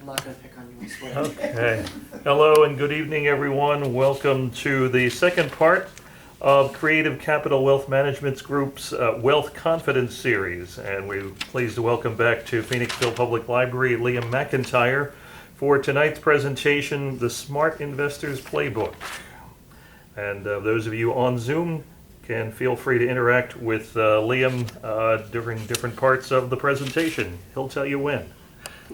I'm not going to pick on you, I swear. Okay. Hello and good evening, everyone. Welcome to the second part of Creative Capital Wealth Management Group's Wealth Confidence Series. And we're pleased to welcome back to Phoenixville Public Library Liam McIntyre for tonight's presentation, The Smart Investor's Playbook. And those of you on Zoom can feel free to interact with Liam during different parts of the presentation. He'll tell you when.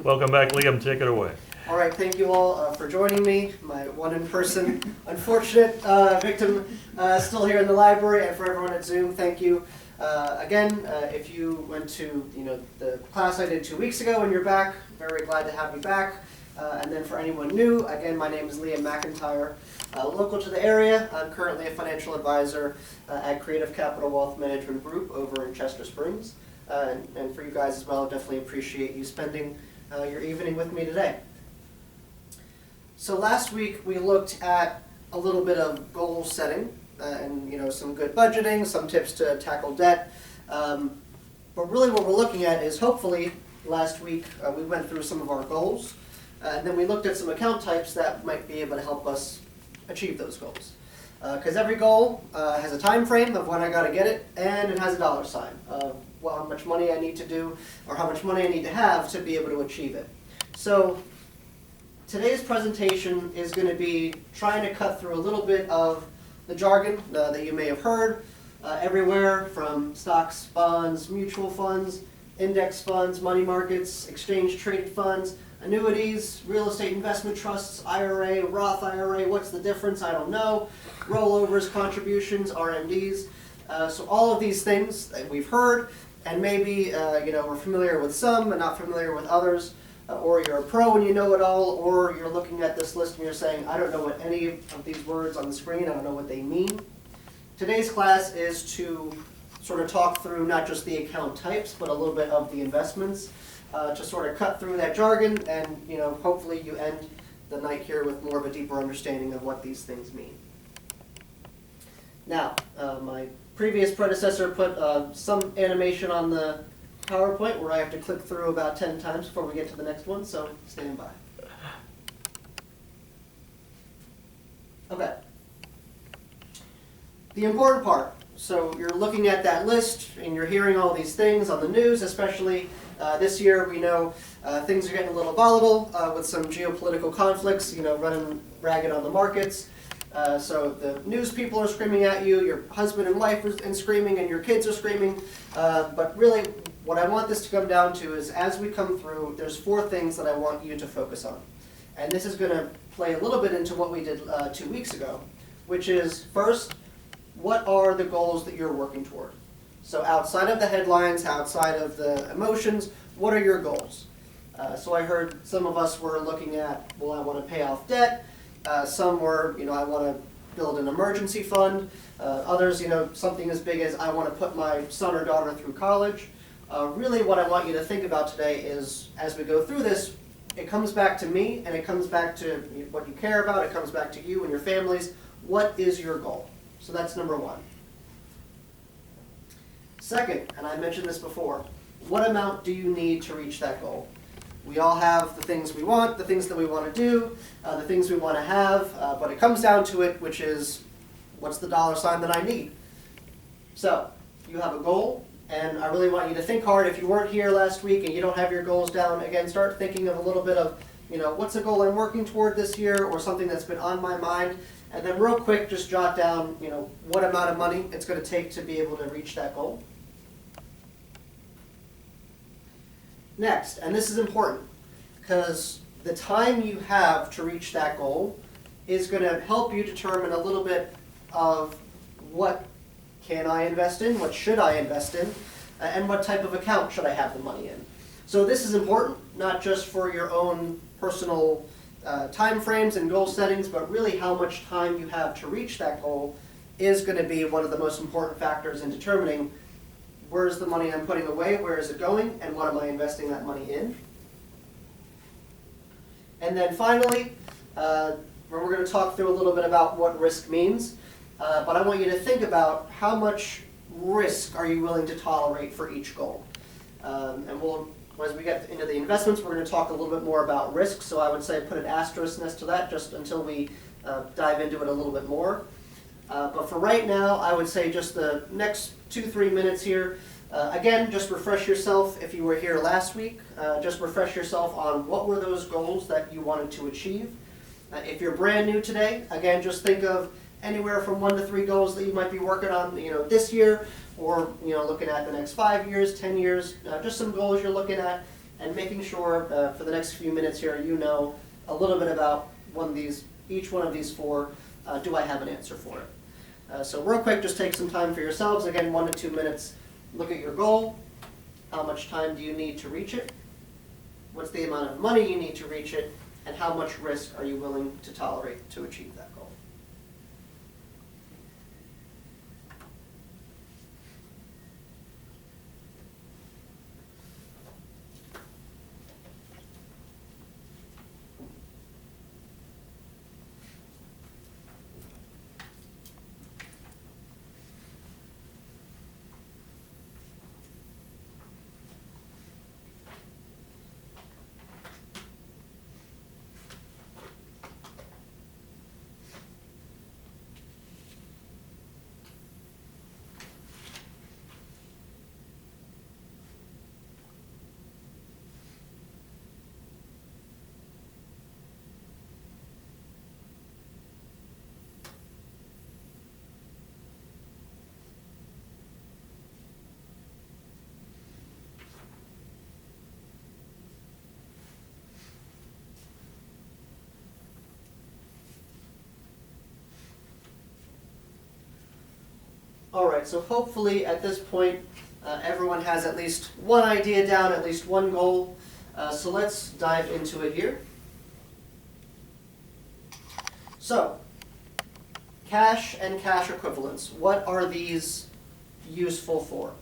Welcome back, Liam. Take it away. All right, thank you all for joining me. My one in-person unfortunate victim still here in the library, and for everyone at Zoom, thank you. Again, if you went to the class I did 2 weeks ago and you're back, very glad to have you back. And then for anyone new, again, my name is Liam McIntyre, local to the area. I'm currently a financial advisor at Creative Capital Wealth Management Group over in Chester Springs. And for you guys as well, definitely appreciate you spending your evening with me today. So last week we looked at a little bit of goal setting and some good budgeting, some tips to tackle debt. But really what we're looking at is hopefully last week we went through some of our goals. And then we looked at some account types that might be able to help us achieve those goals. Because every goal has a time frame of when I got to get it, and it has a dollar sign of how much money I need to do or how much money I need to have to be able to achieve it. So today's presentation is going to be trying to cut through a little bit of the jargon that you may have heard everywhere from stocks, bonds, mutual funds, index funds, money markets, exchange traded funds, annuities, real estate investment trusts, IRA, Roth IRA, what's the difference? I don't know. Rollovers, contributions, RMDs. So all of these things that we've heard, and maybe we're familiar with some and not familiar with others, or you're a pro and you know it all, or you're looking at this list and you're saying, I don't know what any of these words on the screen, I don't know what they mean. Today's class is to sort of talk through not just the account types, but a little bit of the investments, to sort of cut through that jargon, and hopefully you end the night here with more of a deeper understanding of what these things mean. Now, my previous predecessor put some animation on the PowerPoint where I have to click through about 10 times before we get to the next one, so stand by. Okay. The important part. So you're looking at that list and you're hearing all these things on the news, especially this year. We know things are getting a little volatile with some geopolitical conflicts, running ragged on the markets. So the news people are screaming at you, your husband and wife are screaming, and your kids are screaming. But really, what I want this to come down to is as we come through, there's 4 things that I want you to focus on. And this is going to play a little bit into what we did 2 weeks ago, which is first, what are the goals that you're working toward? So outside of the headlines, outside of the emotions, what are your goals? So I heard some of us were looking at, well, I want to pay off debt. Some were, I want to build an emergency fund. Others, something as big as I want to put my son or daughter through college. Really what I want you to think about today is, as we go through this, it comes back to me, and it comes back to what you care about, it comes back to you and your families. What is your goal? So that's number 1. Second, and I mentioned this before, what amount do you need to reach that goal? We all have the things we want, the things that we want to do, the things we want to have, but it comes down to it, which is, what's the dollar sign that I need? So, you have a goal, and I really want you to think hard. If you weren't here last week and you don't have your goals down, again, start thinking of a little bit of, what's a goal I'm working toward this year, or something that's been on my mind. And then real quick, just jot down, what amount of money it's going to take to be able to reach that goal. Next, and this is important, because the time you have to reach that goal is going to help you determine a little bit of what can I invest in, what should I invest in, and what type of account should I have the money in. So this is important, not just for your own personal time frames and goal settings, but really how much time you have to reach that goal is going to be one of the most important factors in determining where's the money I'm putting away, where is it going, and what am I investing that money in. And then finally, we're going to talk through a little bit about what risk means, but I want you to think about how much risk are you willing to tolerate for each goal. And we'll As we get into the investments, we're going to talk a little bit more about risk, so I would say put an asterisk next to that just until we dive into it a little bit more. But for right now, I would say just the next 2-3 minutes here, again, just refresh yourself if you were here last week. Just refresh yourself on what were those goals that you wanted to achieve. If you're brand new today, again, just think of anywhere from 1 to 3 goals that you might be working on, this year, or looking at the next 5 years, 10 years. Just some goals you're looking at, and making sure for the next few minutes here, you know a little bit about each one of these 4. Do I have an answer for it? So real quick, just take some time for yourselves. Again, 1 to 2 minutes. Look at your goal. How much time do you need to reach it? What's the amount of money you need to reach it? And how much risk are you willing to tolerate to achieve that goal? All right, so hopefully at this point, everyone has at least one idea down, at least one goal. So let's dive into it here. So, cash and cash equivalents. What are these useful for?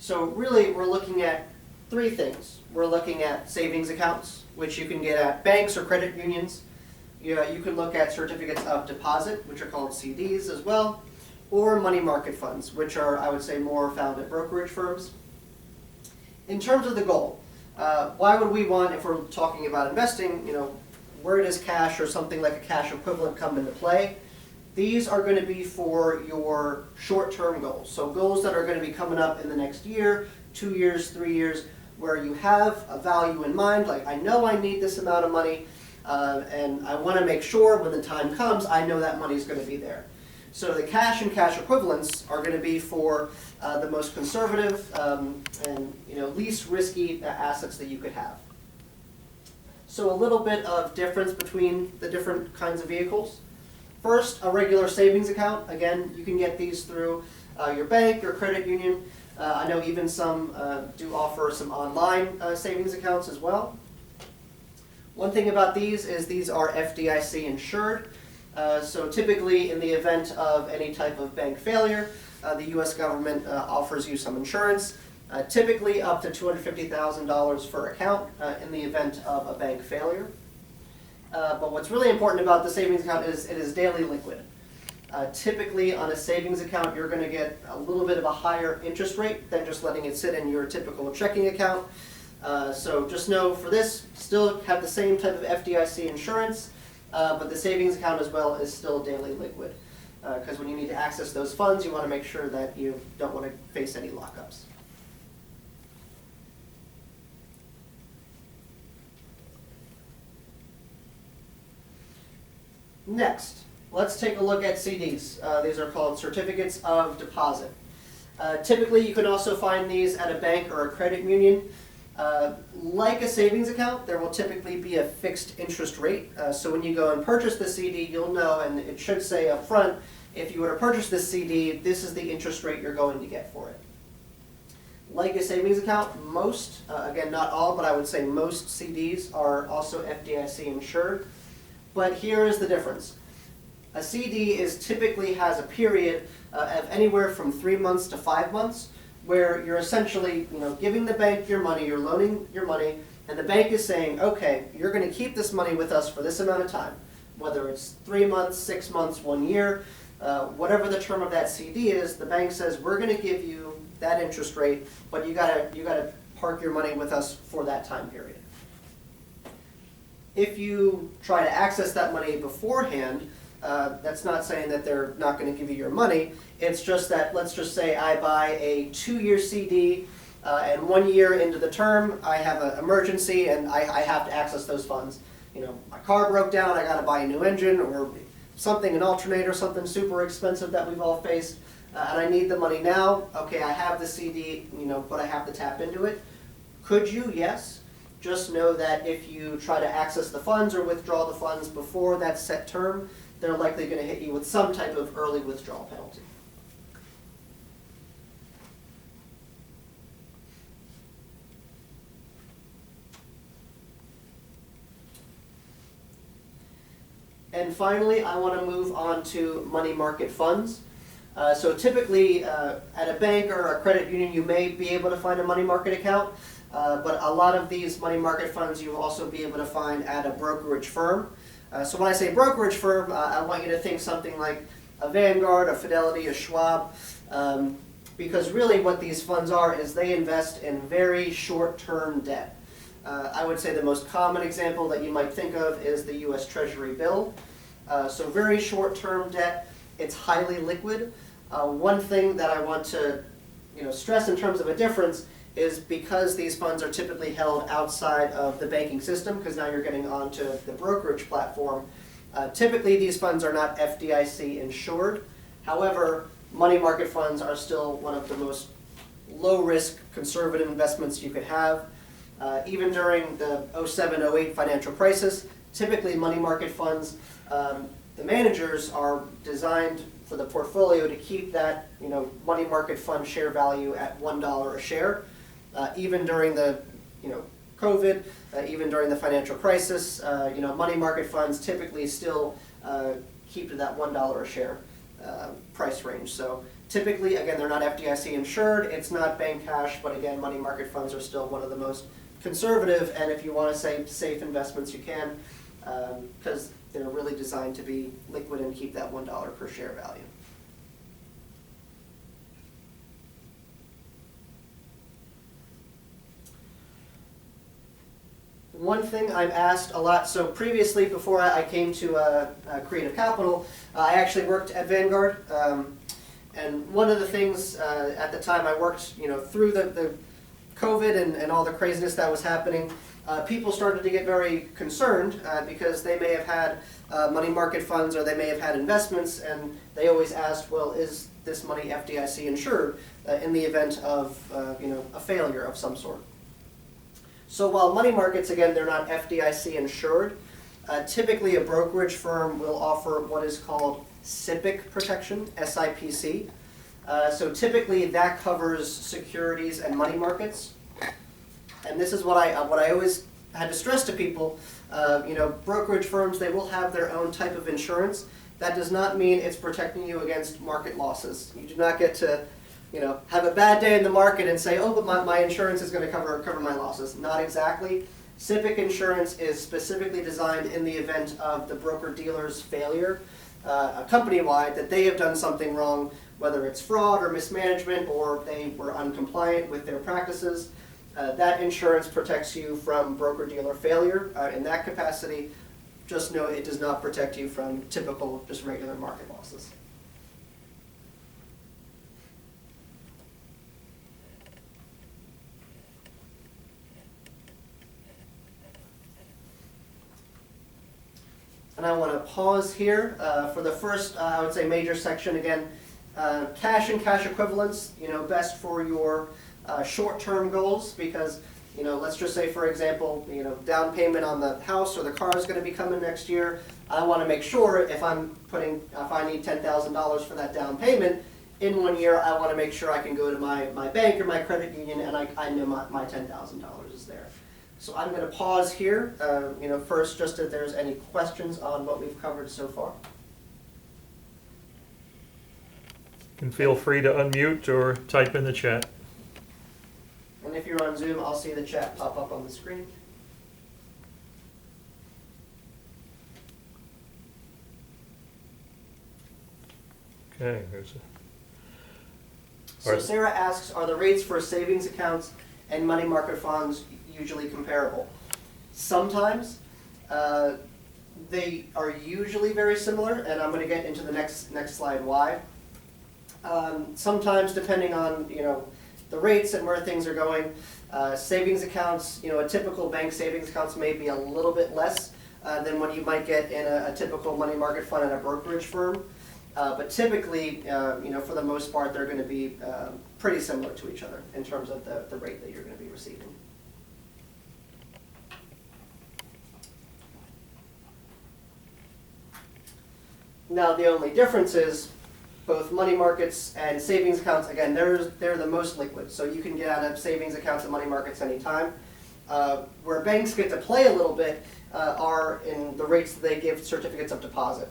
So really, we're looking at 3 things. We're looking at savings accounts, which you can get at banks or credit unions. You can look at certificates of deposit, which are called CDs as well, or money market funds, which are, I would say, more found at brokerage firms. In terms of the goal, why would we want, if we're talking about investing, where does cash or something like a cash equivalent come into play? These are going to be for your short-term goals. So goals that are going to be coming up in the next year, 2 years, 3 years, where you have a value in mind, like I know I need this amount of money, and I want to make sure when the time comes, I know that money is going to be there. So the cash and cash equivalents are going to be for the most conservative and least risky assets that you could have. So a little bit of difference between the different kinds of vehicles. First, a regular savings account. Again, you can get these through your bank, your credit union. I know even some do offer some online savings accounts as well. One thing about these is these are FDIC insured. So typically in the event of any type of bank failure, the U.S. government offers you some insurance, typically up to $250,000 per account in the event of a bank failure. But what's really important about the savings account is it is daily liquid. Typically on a savings account you're going to get a little bit of a higher interest rate than just letting it sit in your typical checking account. So just know for this, still have the same type of FDIC insurance, but the savings account as well is still daily liquid. Because when you need to access those funds, you want to make sure that you don't want to face any lockups. Next, let's take a look at CDs. These are called certificates of deposit. Typically, you can also find these at a bank or a credit union. Like a savings account, there will typically be a fixed interest rate. So when you go and purchase the CD, you'll know, and it should say up front, if you were to purchase this CD, this is the interest rate you're going to get for it. Like a savings account, most, again not all, but I would say most CDs are also FDIC insured. But here is the difference. A CD typically has a period of anywhere from 3 months to 5 months, where you're essentially, giving the bank your money, you're loaning your money, and the bank is saying, okay, you're going to keep this money with us for this amount of time, whether it's 3 months, 6 months, 1 year, whatever the term of that CD is. The bank says we're going to give you that interest rate, but you gotta park your money with us for that time period. If you try to access that money beforehand, that's not saying that they're not going to give you your money. It's just that, let's just say I buy a 2-year CD, and 1 year into the term, I have an emergency and I have to access those funds. You know, my car broke down, I got to buy a new engine or something, an alternator, something super expensive that we've all faced, and I need the money now. Okay, I have the CD, you know, but I have to tap into it. Could you? Yes. Just know that if you try to access the funds or withdraw the funds before that set term, they're likely going to hit you with some type of early withdrawal penalty. And finally, I want to move on to money market funds. So typically, at a bank or a credit union, you may be able to find a money market account, but a lot of these money market funds you will also be able to find at a brokerage firm. So when I say brokerage firm, I want you to think something like a Vanguard, a Fidelity, a Schwab, because really what these funds are is they invest in very short-term debt. I would say the most common example that you might think of is the U.S. Treasury bill. So very short-term debt, it's highly liquid. One thing that I want to stress in terms of a difference is because these funds are typically held outside of the banking system, because now you're getting onto the brokerage platform, typically these funds are not FDIC insured. However, money market funds are still one of the most low-risk conservative investments you could have. Even during the 07-08 financial crisis, typically money market funds, the managers are designed for the portfolio to keep that money market fund share value at $1 a share. Even during the COVID, even during the financial crisis, money market funds typically still keep to that $1 a share price range. So typically, again, they're not FDIC insured, it's not bank cash, but again, money market funds are still one of the most conservative, and if you want to say safe investments, you can, because they're really designed to be liquid and keep that $1 per share value. One thing I'm asked a lot, so previously before I came to Creative Capital, I actually worked at Vanguard, and one of the things at the time I worked through the COVID and all the craziness that was happening, people started to get very concerned because they may have had money market funds or they may have had investments, and they always asked, well, is this money FDIC insured in the event of a failure of some sort? So while money markets, again, they're not FDIC insured, typically a brokerage firm will offer what is called SIPC protection, SIPC. So typically that covers securities and money markets. And this is what I always had to stress to people. Brokerage firms, they will have their own type of insurance. That does not mean it's protecting you against market losses. You do not get to have a bad day in the market and say, oh, but my insurance is going to cover my losses. Not exactly. SIPC insurance is specifically designed in the event of the broker-dealer's failure, company-wide, that they have done something wrong, whether it's fraud or mismanagement or they were uncompliant with their practices. That insurance protects you from broker-dealer failure. In that capacity, just know it does not protect you from typical, just regular market losses. And I want to pause here for the first, I would say, major section. Again, cash and cash equivalents, best for your short-term goals, because, let's just say, for example, down payment on the house or the car is going to be coming next year. I want to make sure if I need $10,000 for that down payment, in 1 year, I want to make sure I can go to my bank or my credit union and I know my $10,000 is there. So I'm going to pause here, first, just if there's any questions on what we've covered so far. And feel free to unmute or type in the chat. And if you're on Zoom, I'll see the chat pop up on the screen. Okay, So Sarah asks, are the rates for savings accounts and money market funds usually comparable. Sometimes they are usually very similar, and I'm going to get into the next slide why. Sometimes, depending on the rates and where things are going, savings accounts, a typical bank savings accounts may be a little bit less than what you might get in a typical money market fund at a brokerage firm. But typically, for the most part, they're going to be pretty similar to each other in terms of the rate that you're going to be receiving. Now, the only difference is both money markets and savings accounts, again, they're the most liquid. So you can get out of savings accounts and money markets anytime. Where banks get to play a little bit are in the rates that they give certificates of deposit.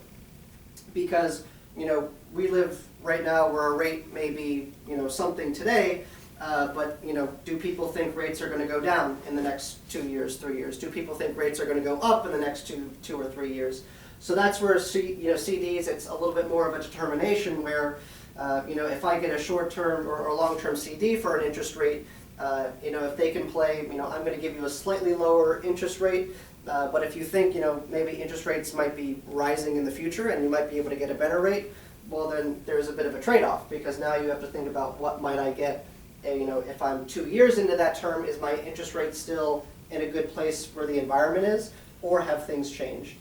Because we live right now where a rate may be something today, but do people think rates are going to go down in the next 2 years, 3 years? Do people think rates are going to go up in the next two or 3 years? So that's where CDs, it's a little bit more of a determination where if I get a short-term or a long-term CD for an interest rate, if they can play, I'm going to give you a slightly lower interest rate, but if you think maybe interest rates might be rising in the future and you might be able to get a better rate, well then there's a bit of a trade-off, because now you have to think about what might I get. If I'm 2 years into that term, is my interest rate still in a good place where the environment is, or have things changed?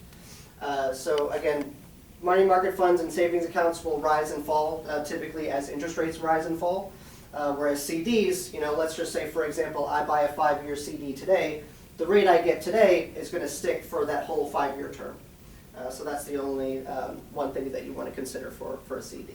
So again, money market funds and savings accounts will rise and fall typically as interest rates rise and fall. Whereas CDs, let's just say, for example, I buy a 5-year CD today, the rate I get today is going to stick for that whole 5-year term. So that's the only one thing that you want to consider for a CD.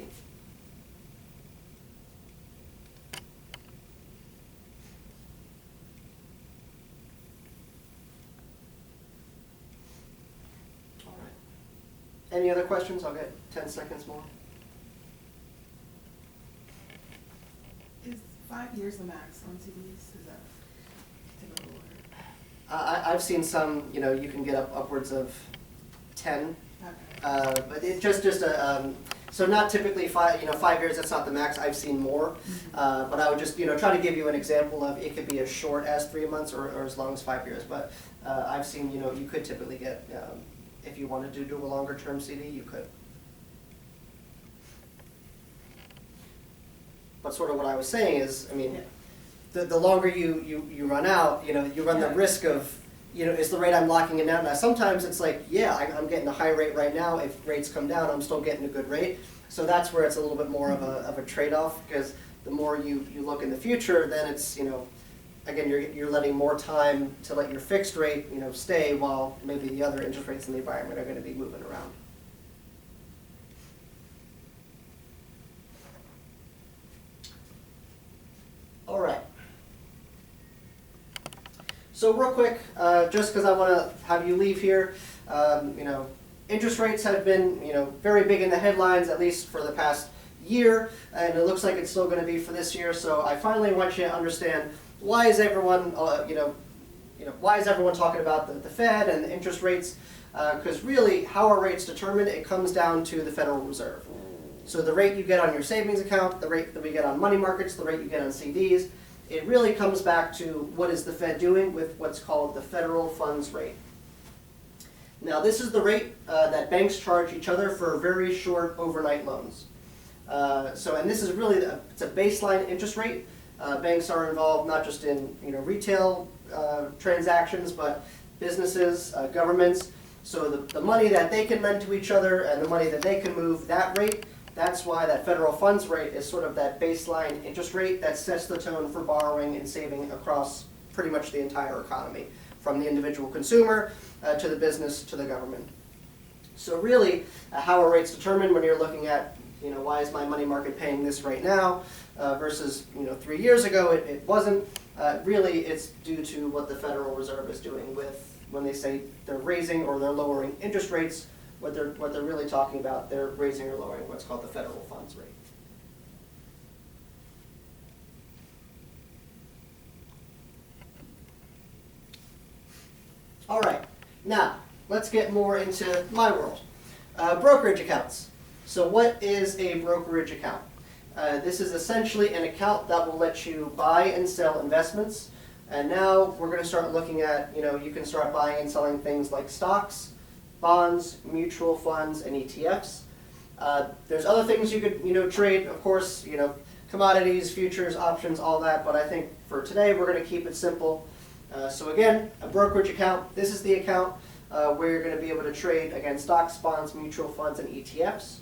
Any other questions? I'll get 10 seconds more. Is 5 years the max on CDs? Is that typical? I've seen some, you can get upwards of 10. Okay. But it just so not typically 5 years, that's not the max. I've seen more. But I would just, try to give you an example of it could be as short as 3 months or as long as 5 years. But I've seen, you could typically get, if you wanted to do a longer term CD, you could. But sort of what I was saying is, the longer you run out, you run the risk of, is the rate I'm locking in now. Now sometimes it's like, yeah, I'm getting a high rate right now. If rates come down, I'm still getting a good rate. So that's where it's a little bit more of a trade-off, because the more you look in the future, then it's, again, you're letting more time to let your fixed rate, stay, while maybe the other interest rates in the environment are going to be moving around. All right. So real quick, just because I want to have you leave here, interest rates have been, very big in the headlines, at least for the past year, and it looks like it's still going to be for this year. So I finally want you to understand, why is everyone, why is everyone talking about the Fed and the interest rates? Because really, how are rates determined? It comes down to the Federal Reserve. So the rate you get on your savings account, the rate that we get on money markets, the rate you get on CDs, it really comes back to what is the Fed doing with what's called the federal funds rate. Now this is the rate that banks charge each other for very short overnight loans. And this is really, it's a baseline interest rate. Banks are involved not just in retail transactions, but businesses, governments. So the money that they can lend to each other and the money that they can move, that rate, that's why that federal funds rate is sort of that baseline interest rate that sets the tone for borrowing and saving across pretty much the entire economy, from the individual consumer to the business to the government. So really, how are rates determined when you're looking at, why is my money market paying this right now versus 3 years ago it wasn't. Really, it's due to what the Federal Reserve is doing with, when they say they're raising or they're lowering interest rates, what they're really talking about, they're raising or lowering what's called the federal funds rate. All right, now let's get more into my world. Brokerage accounts. So what is a brokerage account? This is essentially an account that will let you buy and sell investments. And now we're going to start looking at, you can start buying and selling things like stocks, bonds, mutual funds, and ETFs. There's other things you could, trade, of course, commodities, futures, options, all that. But I think for today, we're going to keep it simple. So again, a brokerage account. This is the account where you're going to be able to trade, again, stocks, bonds, mutual funds, and ETFs.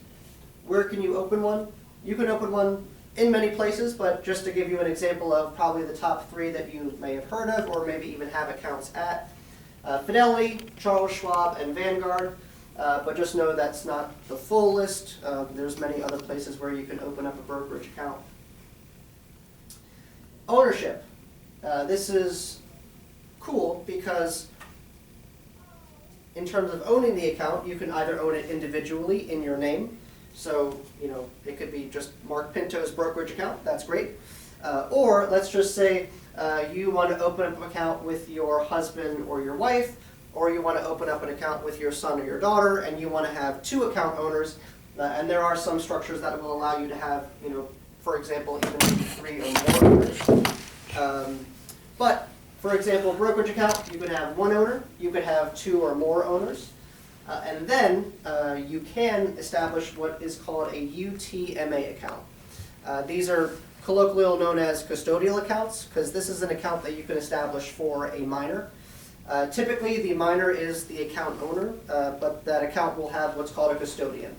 Where can you open one? You can open one in many places, but just to give you an example of probably the top 3 that you may have heard of or maybe even have accounts at. Fidelity, Charles Schwab, and Vanguard, but just know that's not the full list. There's many other places where you can open up a brokerage account. Ownership. This is cool because in terms of owning the account, you can either own it individually in your name. So, it could be just Mark Pinto's brokerage account. That's great. Or let's just say you want to open up an account with your husband or your wife, or you want to open up an account with your son or your daughter, and you want to have 2 account owners. And there are some structures that will allow you to have, for example, even 3 or more owners. But, for example, brokerage account, you could have 1 owner. You could have 2 or more owners. And then you can establish what is called a UTMA account. These are colloquially known as custodial accounts because this is an account that you can establish for a minor. Typically, the minor is the account owner, but that account will have what's called a custodian.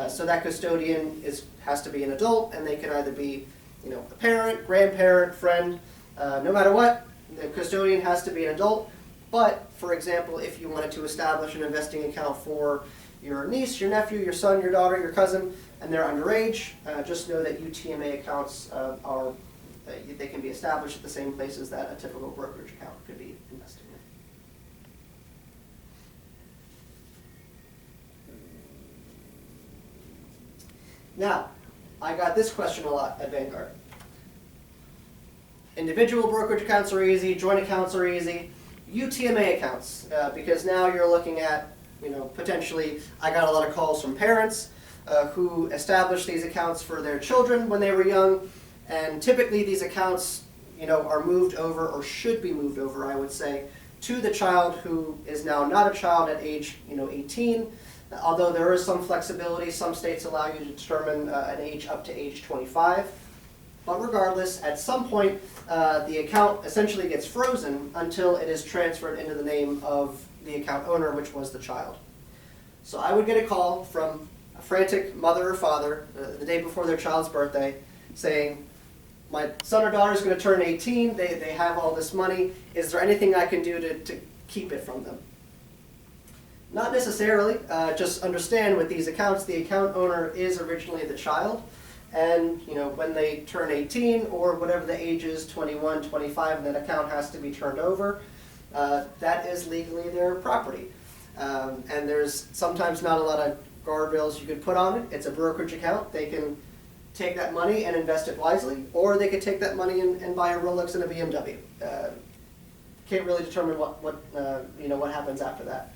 So that custodian has to be an adult, and they can either be a parent, grandparent, friend, no matter what, the custodian has to be an adult. But, for example, if you wanted to establish an investing account for your niece, your nephew, your son, your daughter, your cousin, and they're underage, just know that UTMA accounts they can be established at the same places that a typical brokerage account could be investing in. Now, I got this question a lot at Vanguard. Individual brokerage accounts are easy, joint accounts are easy. UTMA accounts, because now you're looking at, potentially, I got a lot of calls from parents who established these accounts for their children when they were young, and typically these accounts, are moved over, or should be moved over, I would say, to the child who is now not a child at age, 18. Although there is some flexibility, some states allow you to determine an age up to age 25. But regardless, at some point, the account essentially gets frozen until it is transferred into the name of the account owner, which was the child. So I would get a call from a frantic mother or father the day before their child's birthday saying, my son or daughter is going to turn 18, they have all this money, is there anything I can do to keep it from them? Not necessarily. Just understand with these accounts, the account owner is originally the child. And when they turn 18 or whatever the age is, 21, 25, and that account has to be turned over, that is legally their property. And there's sometimes not a lot of guardrails you could put on it. It's a brokerage account. They can take that money and invest it wisely, or they could take that money and buy a Rolex and a BMW. Can't really determine what happens after that.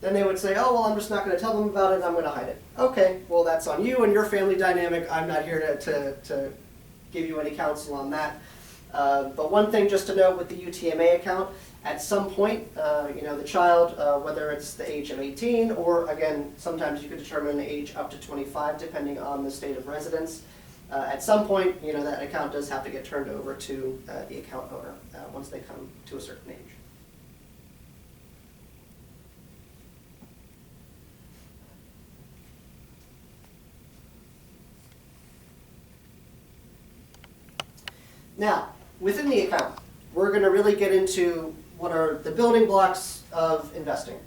Then they would say, oh, well, I'm just not going to tell them about it, I'm going to hide it. Okay, well, that's on you and your family dynamic. I'm not here to give you any counsel on that. But one thing just to note with the UTMA account, at some point, the child, whether it's the age of 18 or, again, sometimes you could determine an age up to 25 depending on the state of residence. At some point, that account does have to get turned over to the account owner once they come to a certain age. Now, within the account, we're going to really get into what are the building blocks of investing.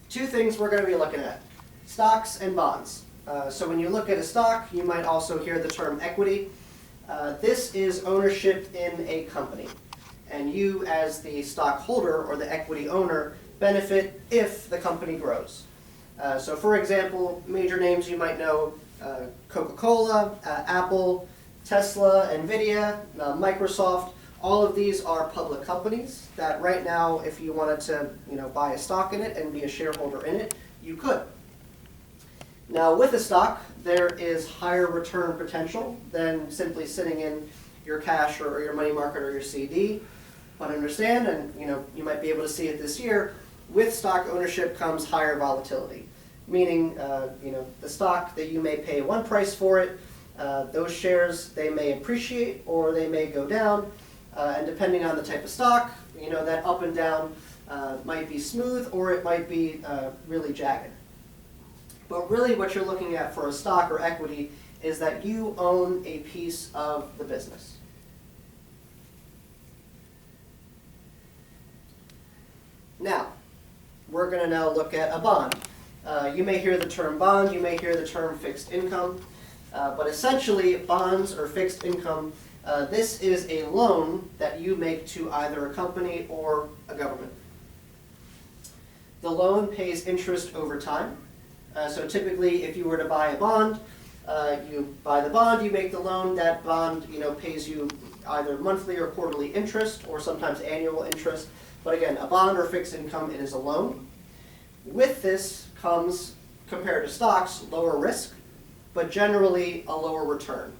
2 things we're going to be looking at, stocks and bonds. So when you look at a stock, you might also hear the term equity. This is ownership in a company. And you, as the stockholder or the equity owner, benefit if the company grows. So for example, major names you might know, Coca-Cola, Apple, Tesla, Nvidia, Microsoft, all of these are public companies that right now, if you wanted to buy a stock in it and be a shareholder in it, you could. Now with a stock, there is higher return potential than simply sitting in your cash or your money market or your CD. But understand, and you might be able to see it this year, with stock ownership comes higher volatility. Meaning, the stock that you may pay one price for it, those shares, they may appreciate or they may go down. And depending on the type of stock, that up and down might be smooth or it might be really jagged. But really what you're looking at for a stock or equity is that you own a piece of the business. Now, we're going to now look at a bond. You may hear the term bond, you may hear the term fixed income, but essentially bonds or fixed income, this is a loan that you make to either a company or a government. The loan pays interest over time. So typically, if you were to buy a bond, you buy the bond, you make the loan. That bond, pays you either monthly or quarterly interest, or sometimes annual interest. But again, a bond or fixed income, it is a loan. With this comes, compared to stocks, lower risk, but generally a lower return.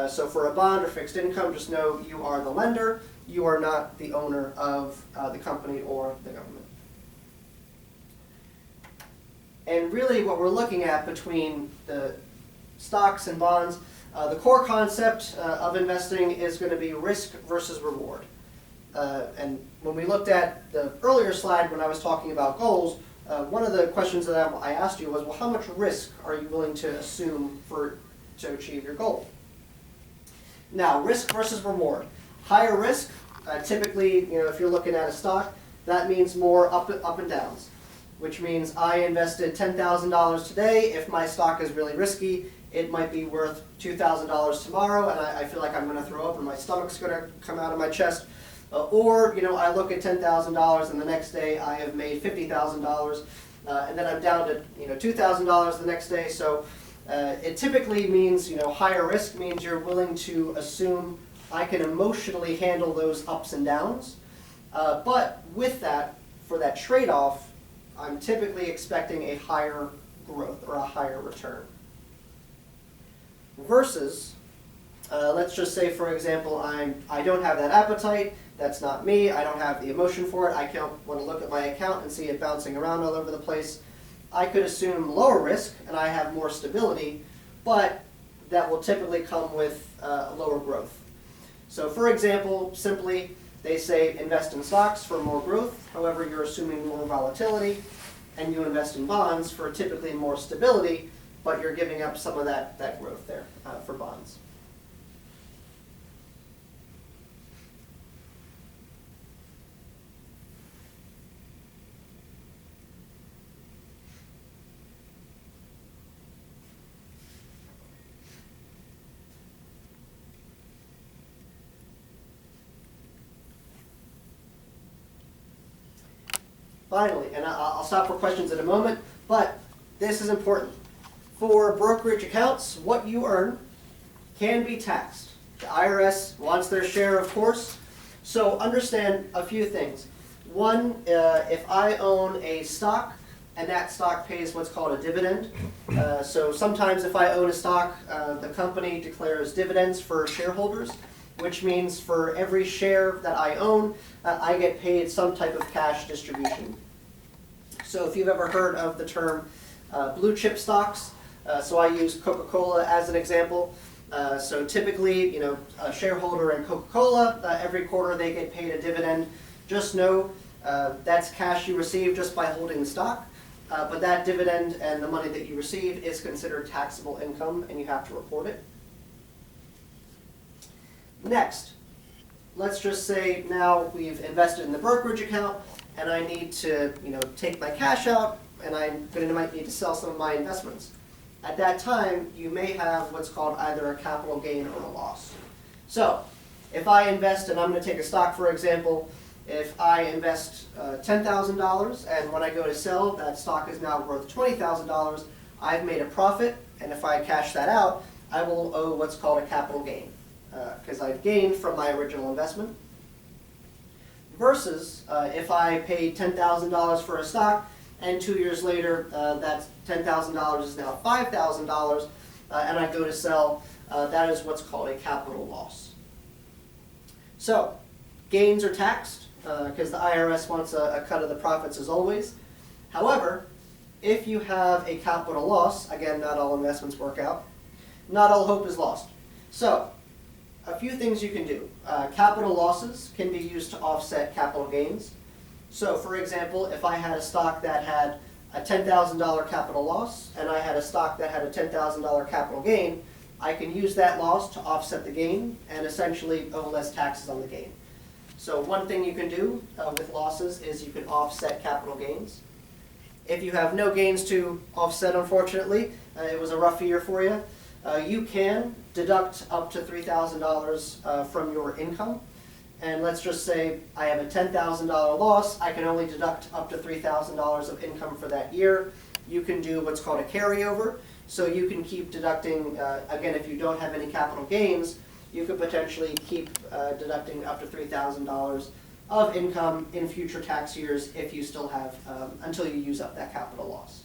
So for a bond or fixed income, just know you are the lender. You are not the owner of the company or the government. And really what we're looking at between the stocks and bonds, the core concept of investing is going to be risk versus reward. And when we looked at the earlier slide when I was talking about goals, one of the questions that I asked you was, well, how much risk are you willing to assume to achieve your goal? Now, risk versus reward. Higher risk, typically, if you're looking at a stock, that means more up and downs. Which means I invested $10,000 today. If my stock is really risky, it might be worth $2,000 tomorrow, and I feel like I'm going to throw up and my stomach's going to come out of my chest. Or I look at $10,000 and the next day I have made $50,000, and then I'm down to $2,000 the next day. So it typically means higher risk means you're willing to assume I can emotionally handle those ups and downs. But with that, for that trade-off, I'm typically expecting a higher growth or a higher return. Versus, let's just say, for example, I don't have that appetite. That's not me. I don't have the emotion for it. I don't want to look at my account and see it bouncing around all over the place. I could assume lower risk and I have more stability, but that will typically come with lower growth. So for example, simply, they say invest in stocks for more growth. However, you're assuming more volatility, and you invest in bonds for typically more stability, but you're giving up some of that growth there for bonds. Finally, and I'll stop for questions in a moment, but this is important. For brokerage accounts, what you earn can be taxed. The IRS wants their share, of course, so understand a few things. One, if I own a stock and that stock pays what's called a dividend, so sometimes if I own a stock, the company declares dividends for shareholders, which means for every share that I own, I get paid some type of cash distribution. So if you've ever heard of the term blue chip stocks, so I use Coca-Cola as an example. So typically, a shareholder in Coca-Cola, every quarter they get paid a dividend. Just know that's cash you receive just by holding the stock, but that dividend and the money that you receive is considered taxable income and you have to report it. Next, let's just say now we've invested in the brokerage account and I need to take my cash out and I'm going to might need to sell some of my investments. At that time, you may have what's called either a capital gain or a loss. So if I invest, and I'm going to take a stock for example, if I invest $10,000 and when I go to sell, that stock is now worth $20,000, I've made a profit, and if I cash that out, I will owe what's called a capital gain. Because I've gained from my original investment. Versus if I paid $10,000 for a stock and 2 years later, that $10,000 is now $5,000, and I go to sell, that is what's called a capital loss. So, gains are taxed, because the IRS wants a cut of the profits as always. However, if you have a capital loss, again, not all investments work out, not all hope is lost. So, a few things you can do. Capital losses can be used to offset capital gains. So, for example, if I had a stock that had a $10,000 capital loss, and I had a stock that had a $10,000 capital gain, I can use that loss to offset the gain, and essentially owe less taxes on the gain. So one thing you can do with losses is you can offset capital gains. If you have no gains to offset, unfortunately, it was a rough year for you, you can deduct up to $3,000 from your income. And let's just say I have a $10,000 loss, I can only deduct up to $3,000 of income for that year. You can do what's called a carryover, so you can keep deducting, again, if you don't have any capital gains, you could potentially keep deducting up to $3,000 of income in future tax years if you still have, until you use up that capital loss.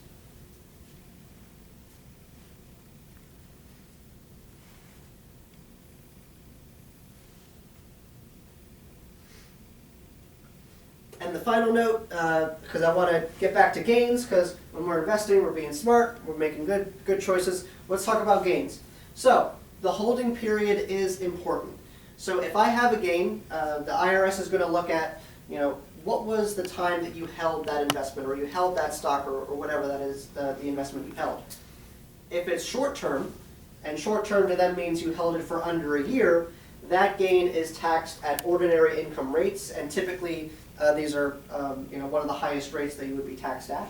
And the final note, because I want to get back to gains, because when we're investing, we're being smart, we're making good choices. Let's talk about gains. So, the holding period is important. So if I have a gain, the IRS is going to look at, what was the time that you held that investment, or you held that stock, or whatever that is, the investment you held. If it's short term, and short term to them means you held it for under a year, that gain is taxed at ordinary income rates, and typically these are one of the highest rates that you would be taxed at.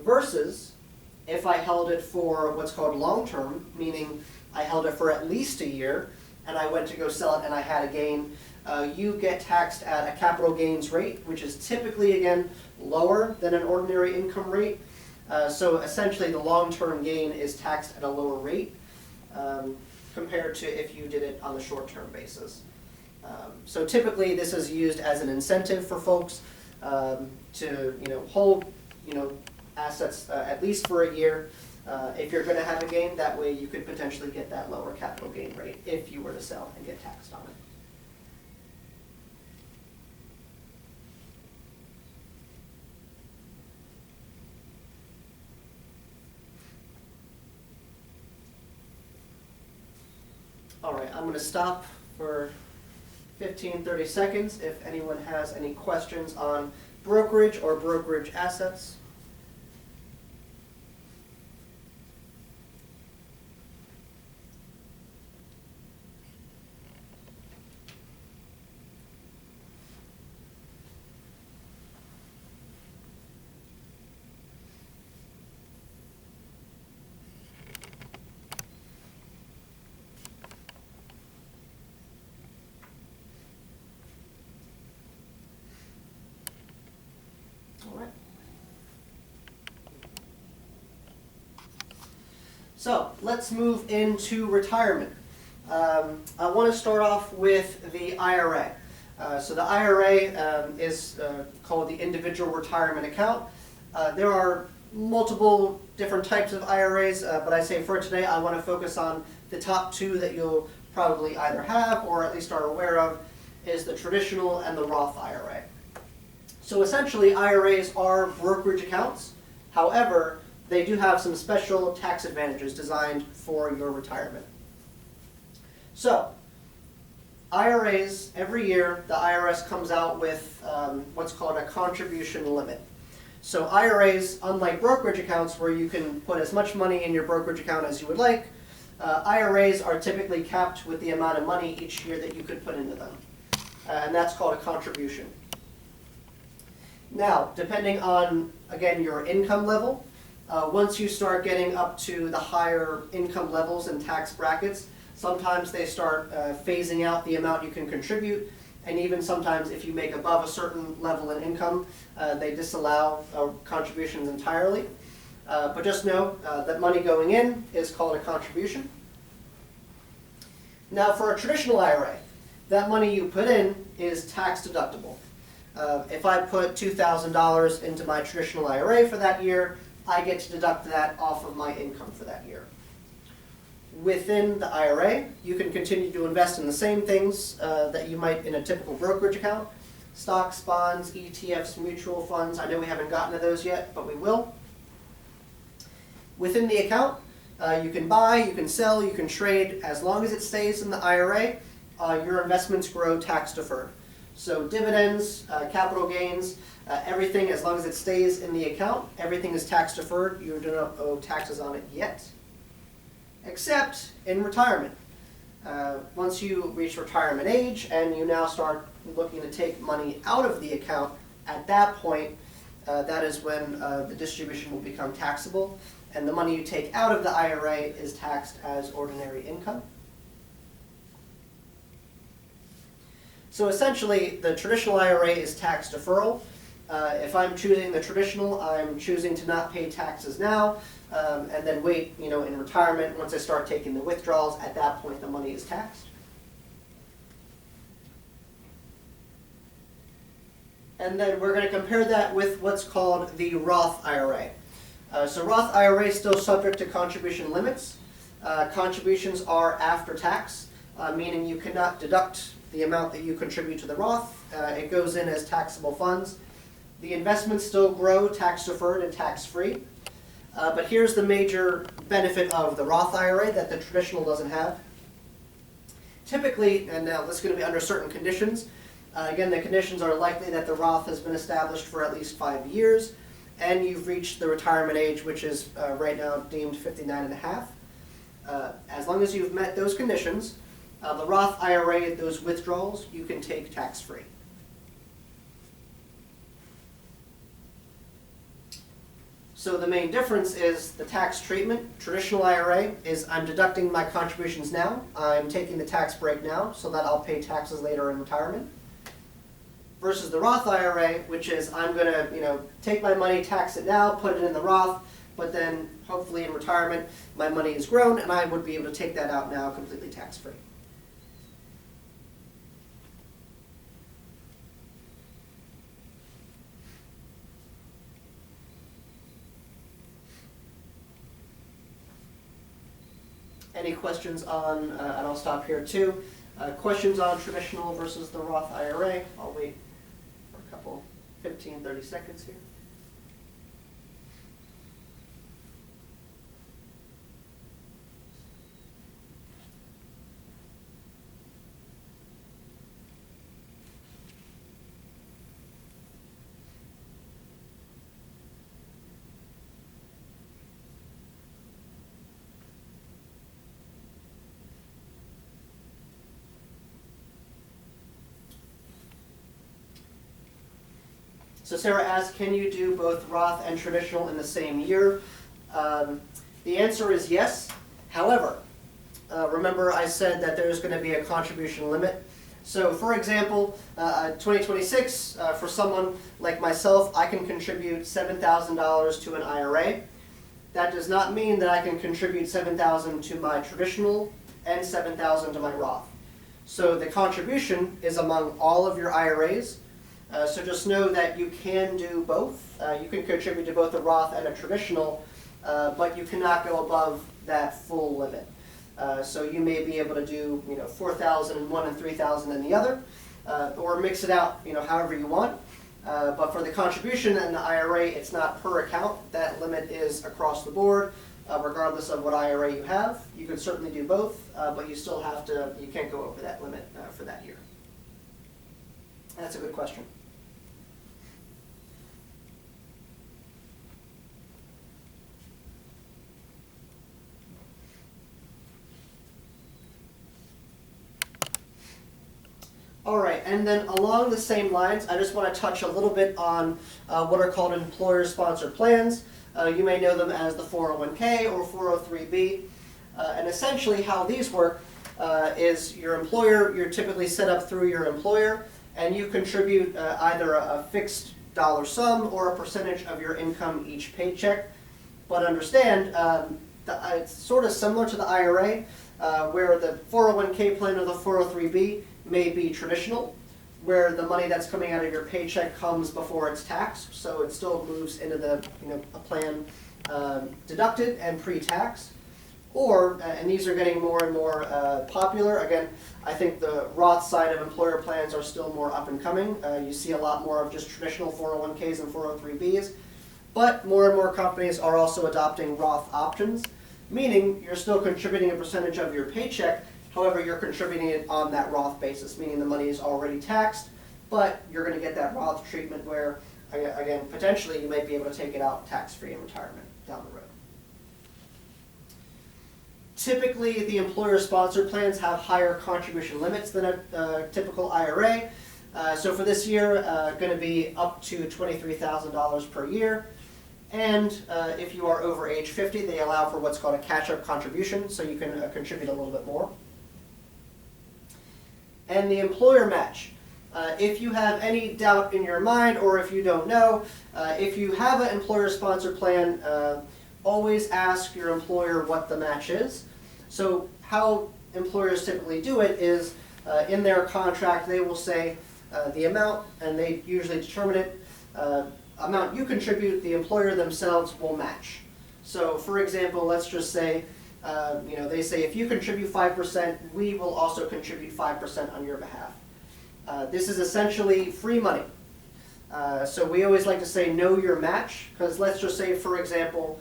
Versus if I held it for what's called long term, meaning I held it for at least a year, and I went to go sell it and I had a gain, you get taxed at a capital gains rate, which is typically, again, lower than an ordinary income rate. So essentially the long-term gain is taxed at a lower rate compared to if you did it on the short-term basis. So typically this is used as an incentive for folks to hold assets at least for a year. If you're going to have a gain, that way you could potentially get that lower capital gain rate if you were to sell and get taxed on it. All right, I'm going to stop for 15-30 seconds if anyone has any questions on brokerage or brokerage assets. So let's move into retirement. I want to start off with the IRA. So the IRA is called the individual retirement account. There are multiple different types of IRAs, but I say for today I want to focus on the top two that you'll probably either have or at least are aware of, is the traditional and the Roth IRA. So essentially IRAs are brokerage accounts. However, they do have some special tax advantages designed for your retirement. So, IRAs, every year the IRS comes out with what's called a contribution limit. So IRAs, unlike brokerage accounts where you can put as much money in your brokerage account as you would like, IRAs are typically capped with the amount of money each year that you could put into them. And that's called a contribution. Now, depending on, again, your income level, once you start getting up to the higher income levels and tax brackets, sometimes they start phasing out the amount you can contribute, and even sometimes if you make above a certain level in income, they disallow contributions entirely. But just know that money going in is called a contribution. Now for a traditional IRA, that money you put in is tax deductible. If I put $2,000 into my traditional IRA for that year, I get to deduct that off of my income for that year. Within the IRA, you can continue to invest in the same things that you might in a typical brokerage account. Stocks, bonds, ETFs, mutual funds. I know we haven't gotten to those yet, but we will. Within the account, you can buy, you can sell, you can trade. As long as it stays in the IRA, your investments grow tax deferred. So dividends, capital gains, everything, as long as it stays in the account, everything is tax deferred. You do not owe taxes on it yet, except in retirement. Once you reach retirement age and you now start looking to take money out of the account, at that point, that is when the distribution will become taxable, and the money you take out of the IRA is taxed as ordinary income. So essentially, the traditional IRA is tax deferral. If I'm choosing the traditional, I'm choosing to not pay taxes now, and then wait, in retirement, once I start taking the withdrawals, at that point the money is taxed. And then we're going to compare that with what's called the Roth IRA. So Roth IRA is still subject to contribution limits. Contributions are after tax, meaning you cannot deduct the amount that you contribute to the Roth. It goes in as taxable funds. The investments still grow tax deferred and tax free. But here's the major benefit of the Roth IRA that the traditional doesn't have. Typically, and now this is going to be under certain conditions, again, the conditions are likely that the Roth has been established for at least 5 years, and you've reached the retirement age, which is right now deemed 59 and a half. As long as you've met those conditions, the Roth IRA, those withdrawals, you can take tax-free. So the main difference is the tax treatment. Traditional IRA is I'm deducting my contributions now. I'm taking the tax break now so that I'll pay taxes later in retirement. Versus the Roth IRA, which is I'm going to take my money, tax it now, put it in the Roth, but then hopefully in retirement my money is grown and I would be able to take that out now completely tax-free. Any questions on, and I'll stop here too, questions on traditional versus the Roth IRA? I'll wait for a couple, 15, 30 seconds here. So Sarah asked, can you do both Roth and traditional in the same year? The answer is yes. However, remember I said that there's going to be a contribution limit. So for example, 2026, for someone like myself, I can contribute $7,000 to an IRA. That does not mean that I can contribute $7,000 to my traditional and $7,000 to my Roth. So the contribution is among all of your IRAs. So just know that you can do both. You can contribute to both a Roth and a traditional, but you cannot go above that full limit. So you may be able to do $4,000 in one and $3,000 in the other, or mix it out however you want. But for the contribution and the IRA, it's not per account. That limit is across the board, regardless of what IRA you have. You can certainly do both, but you still have to. You can't go over that limit for that year. That's a good question. All right, and then along the same lines, I just want to touch a little bit on what are called employer-sponsored plans. You may know them as the 401k or 403b. And essentially how these work is your employer, you're typically set up through your employer, and you contribute either a fixed dollar sum or a percentage of your income each paycheck. But understand, it's sort of similar to the IRA, where the 401k plan or the 403b may be traditional, where the money that's coming out of your paycheck comes before it's taxed, so it still moves into the a plan deducted and pre-tax. Or, and these are getting more and more popular, again, I think the Roth side of employer plans are still more up and coming. You see a lot more of just traditional 401ks and 403bs, but more and more companies are also adopting Roth options, meaning you're still contributing a percentage of your paycheck, however you're contributing it on that Roth basis, meaning the money is already taxed, but you're going to get that Roth treatment where, again, potentially you might be able to take it out tax-free in retirement down the road. Typically, the employer-sponsored plans have higher contribution limits than a typical IRA. So for this year, going to be up to $23,000 per year. And if you are over age 50, they allow for what's called a catch-up contribution, so you can contribute a little bit more. And the employer match. If you have any doubt in your mind, or if you don't know, if you have an employer-sponsored plan, always ask your employer what the match is. So how employers typically do it is in their contract they will say the amount, and they usually determine it, amount you contribute, the employer themselves will match. So for example, let's just say, they say if you contribute 5%, we will also contribute 5% on your behalf. This is essentially free money. So we always like to say know your match, because let's just say, for example,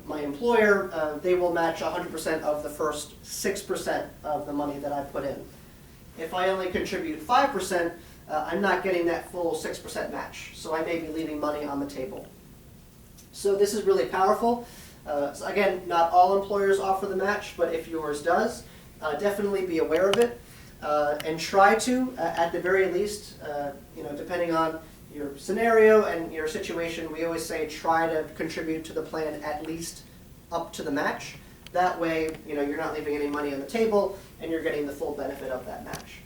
my employer, they will match 100% of the first 6% of the money that I put in. If I only contribute 5%, I'm not getting that full 6% match, so I may be leaving money on the table. So this is really powerful. So again, not all employers offer the match, but if yours does, definitely be aware of it, and try to, at the very least, depending on your scenario and your situation, we always say try to contribute to the plan at least up to the match. That way, you're not leaving any money on the table and you're getting the full benefit of that match.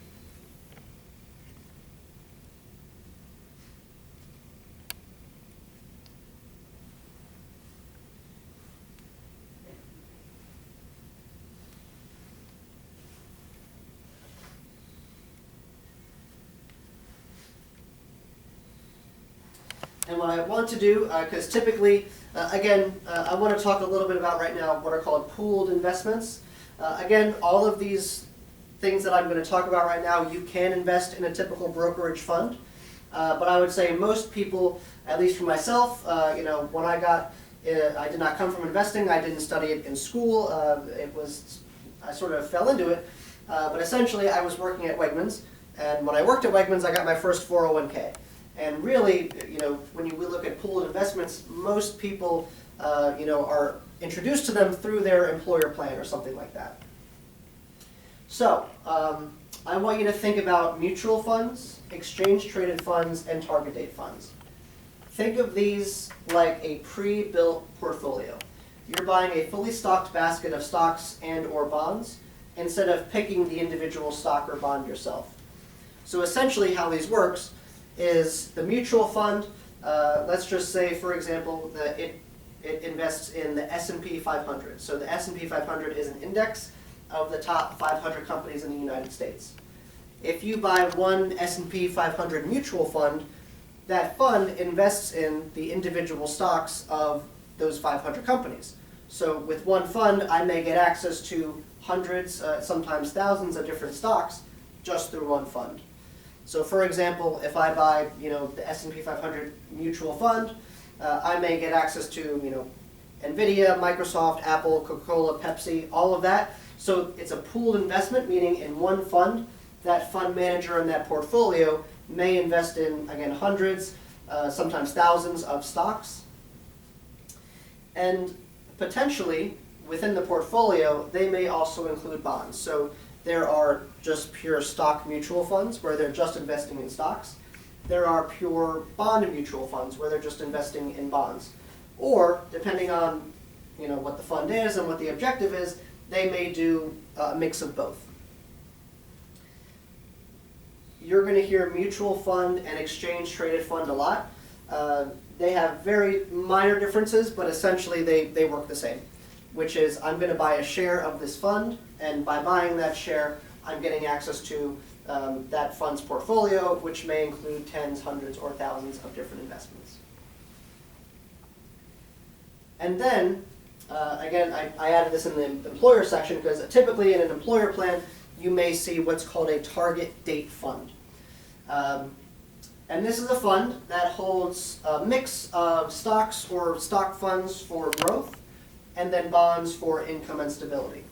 And what I want to do, because typically, I want to talk a little bit about right now what are called pooled investments. Again, all of these things that I'm going to talk about right now, you can invest in a typical brokerage fund. But I would say most people, at least for myself, when I did not come from investing. I didn't study it in school. I sort of fell into it. But essentially, I was working at Wegmans. And when I worked at Wegmans, I got my first 401k. And really, when you look at pooled investments, most people, are introduced to them through their employer plan or something like that. So, I want you to think about mutual funds, exchange-traded funds, and target date funds. Think of these like a pre-built portfolio. You're buying a fully stocked basket of stocks and or bonds instead of picking the individual stock or bond yourself. So essentially how these works is the mutual fund, let's just say, for example, that it invests in the S&P 500. So the S&P 500 is an index of the top 500 companies in the United States. If you buy one S&P 500 mutual fund, that fund invests in the individual stocks of those 500 companies. So with one fund, I may get access to hundreds, sometimes thousands of different stocks just through one fund. So for example, if I buy, the S&P 500 mutual fund, I may get access to, NVIDIA, Microsoft, Apple, Coca-Cola, Pepsi, all of that. So it's a pooled investment, meaning in one fund, that fund manager in that portfolio may invest in, again, hundreds, sometimes thousands of stocks. And potentially, within the portfolio, they may also include bonds. So there are just pure stock mutual funds where they're just investing in stocks. There are pure bond mutual funds where they're just investing in bonds. Or, depending on what the fund is and what the objective is, they may do a mix of both. You're going to hear mutual fund and exchange traded fund a lot. They have very minor differences, but essentially they work the same, which is I'm going to buy a share of this fund, and by buying that share, I'm getting access to that fund's portfolio, which may include tens, hundreds, or thousands of different investments. And then, again, I added this in the employer section because typically in an employer plan, you may see what's called a target date fund. And this is a fund that holds a mix of stocks or stock funds for growth and then bonds for income and stability.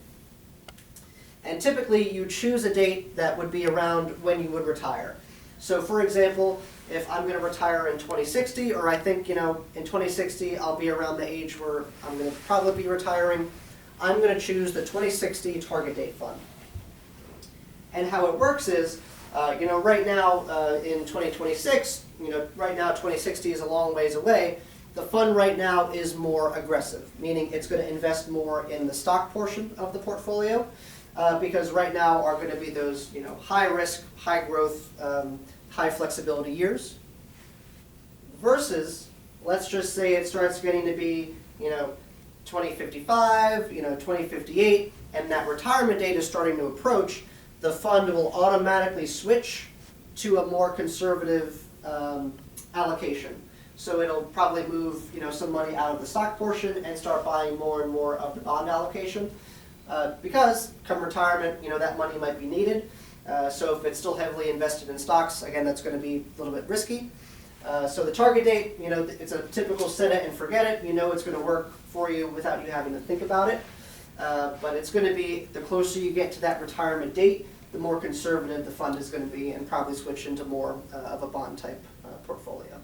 And typically you choose a date that would be around when you would retire. So for example, if I'm going to retire in 2060, or I think, in 2060 I'll be around the age where I'm going to probably be retiring, I'm going to choose the 2060 target date fund. And how it works is, right now in 2026, right now 2060 is a long ways away. The fund right now is more aggressive, meaning it's going to invest more in the stock portion of the portfolio, because right now are going to be those, high risk, high growth, high flexibility years. Versus, let's just say it starts getting to be, 2055, 2058, and that retirement date is starting to approach. The fund will automatically switch to a more conservative allocation. So it'll probably move some money out of the stock portion and start buying more and more of the bond allocation. Because come retirement, that money might be needed. So if it's still heavily invested in stocks, again, that's going to be a little bit risky. So the target date, it's a typical set it and forget it. It's going to work for you without you having to think about it. But it's going to be, the closer you get to that retirement date, the more conservative the fund is going to be and probably switch into more of a bond type portfolio.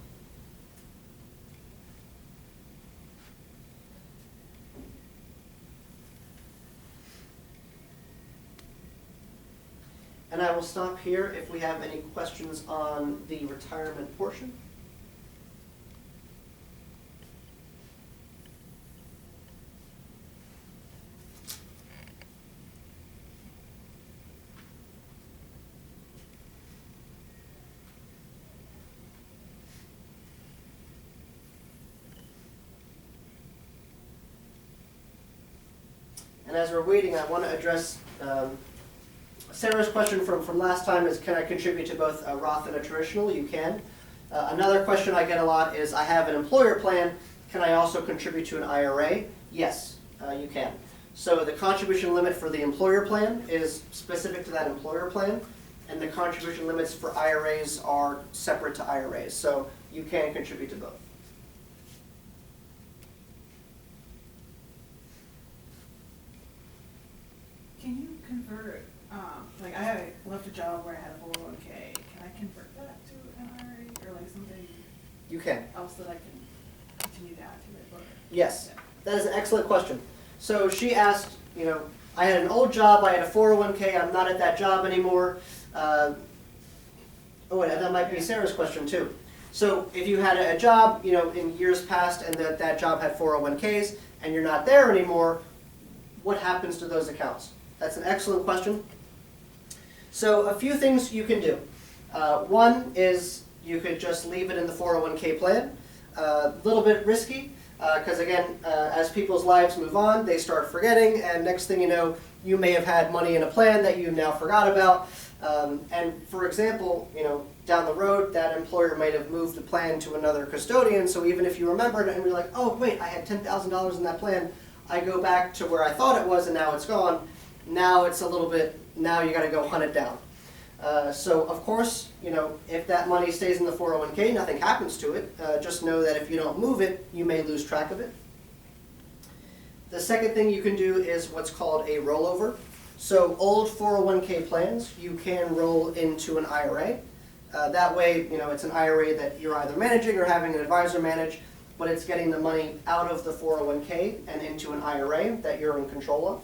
And I will stop here if we have any questions on the retirement portion. And as we're waiting, I want to address Sarah's question from last time is, can I contribute to both a Roth and a traditional? You can. Another question I get a lot is, I have an employer plan, can I also contribute to an IRA? Yes, you can. So the contribution limit for the employer plan is specific to that employer plan, and the contribution limits for IRAs are separate to IRAs. So you can contribute to both. Can you convert, like I left a job where I had a 401k, can I convert that to an IRA or like something You can. else that I can continue to add to it? Or, Yes, that is an excellent question. So she asked, I had an old job, I had a 401k, I'm not at that job anymore. And that might be Sarah's question too. So if you had a job, in years past and that job had 401ks and you're not there anymore, what happens to those accounts? That's an excellent question. So a few things you can do. One is you could just leave it in the 401k plan. A little bit risky, because again, as people's lives move on, they start forgetting, and next thing you know, you may have had money in a plan that you now forgot about. And for example, down the road, that employer might have moved the plan to another custodian, so even if you remembered it and you're like, oh wait, I had $10,000 in that plan, I go back to where I thought it was and now it's gone. Now it's a little bit, now you got to go hunt it down. So of course, if that money stays in the 401k, nothing happens to it. Just know that if you don't move it, you may lose track of it. The second thing you can do is what's called a rollover. So old 401k plans, you can roll into an IRA. That way, it's an IRA that you're either managing or having an advisor manage, but it's getting the money out of the 401k and into an IRA that you're in control of.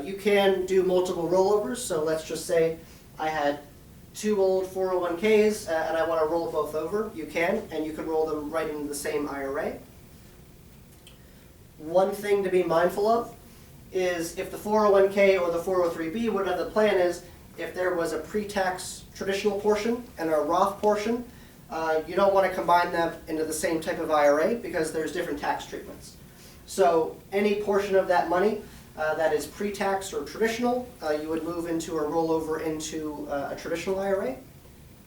You can do multiple rollovers, so let's just say I had 2 old 401ks and I want to roll both over. You can, and you can roll them right into the same IRA. One thing to be mindful of is if the 401k or the 403b, whatever the plan is, if there was a pre-tax traditional portion and a Roth portion, you don't want to combine them into the same type of IRA because there's different tax treatments. So any portion of that money, that is pre-tax or traditional, you would move into a rollover into a traditional IRA.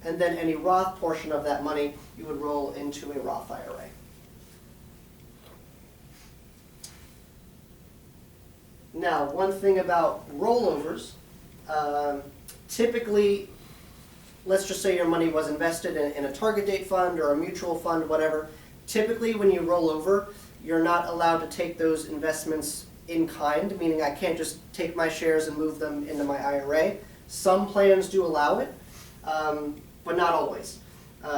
And then any Roth portion of that money, you would roll into a Roth IRA. Now, one thing about rollovers, typically, let's just say your money was invested in a target date fund or a mutual fund, whatever. Typically, when you roll over, you're not allowed to take those investments in kind, meaning I can't just take my shares and move them into my IRA. Some plans do allow it, but not always.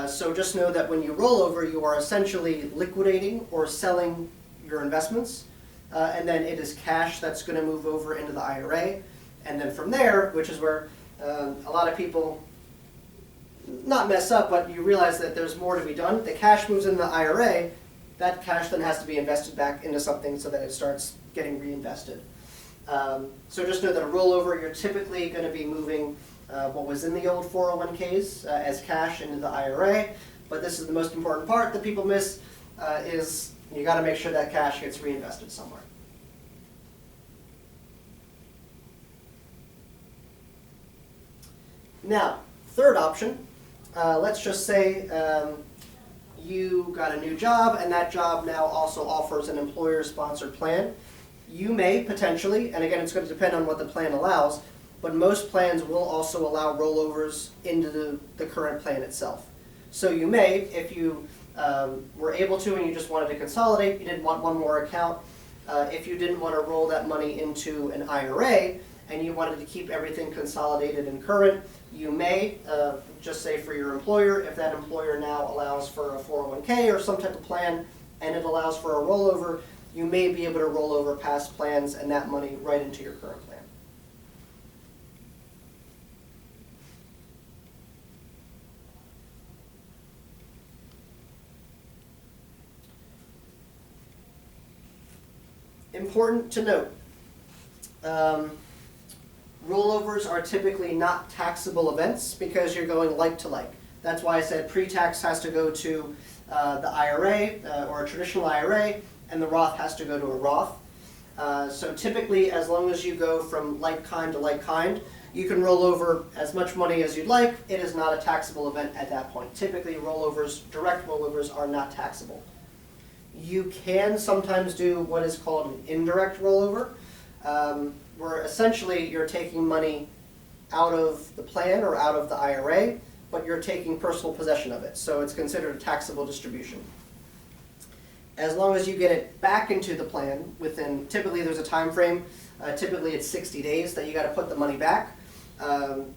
So just know that when you roll over, you are essentially liquidating or selling your investments, and then it is cash that's going to move over into the IRA. And then from there, which is where a lot of people not mess up, but you realize that there's more to be done. The cash moves in the IRA, that cash then has to be invested back into something so that it starts getting reinvested. So just know that a rollover, you're typically going to be moving what was in the old 401ks as cash into the IRA, but this is the most important part that people miss, is you got to make sure that cash gets reinvested somewhere. Now, third option, let's just say you got a new job and that job now also offers an employer-sponsored plan. You may potentially, and again it's going to depend on what the plan allows, but most plans will also allow rollovers into the current plan itself. So you may, if you were able to and you just wanted to consolidate, you didn't want one more account, if you didn't want to roll that money into an IRA and you wanted to keep everything consolidated and current, you may, just say for your employer, if that employer now allows for a 401k or some type of plan and it allows for a rollover, you may be able to roll over past plans and that money right into your current plan. Important to note, rollovers are typically not taxable events because you're going like to like. That's why I said pre-tax has to go to the IRA or a traditional IRA, and the Roth has to go to a Roth. So typically, as long as you go from like kind to like kind, you can roll over as much money as you'd like. It is not a taxable event at that point. Typically, rollovers, direct rollovers, are not taxable. You can sometimes do what is called an indirect rollover, where essentially you're taking money out of the plan or out of the IRA, but you're taking personal possession of it. So it's considered a taxable distribution. As long as you get it back into the plan within, typically there's a time frame, typically it's 60 days that you got to put the money back. And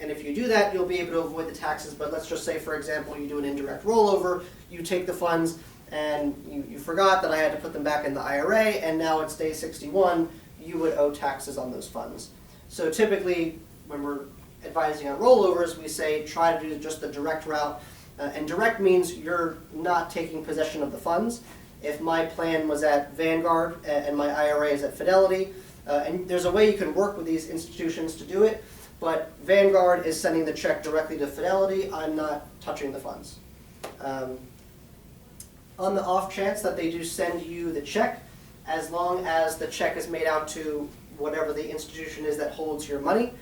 if you do that, you'll be able to avoid the taxes. But let's just say, for example, you do an indirect rollover, you take the funds, and you forgot that I had to put them back in the IRA, and now it's day 61, you would owe taxes on those funds. So typically, when we're advising on rollovers, we say try to do just the direct route. And direct means you're not taking possession of the funds. If my plan was at Vanguard and my IRA is at Fidelity, and there's a way you can work with these institutions to do it, but Vanguard is sending the check directly to Fidelity, I'm not touching the funds. On the off chance that they do send you the check, as long as the check is made out to whatever the institution is that holds your money,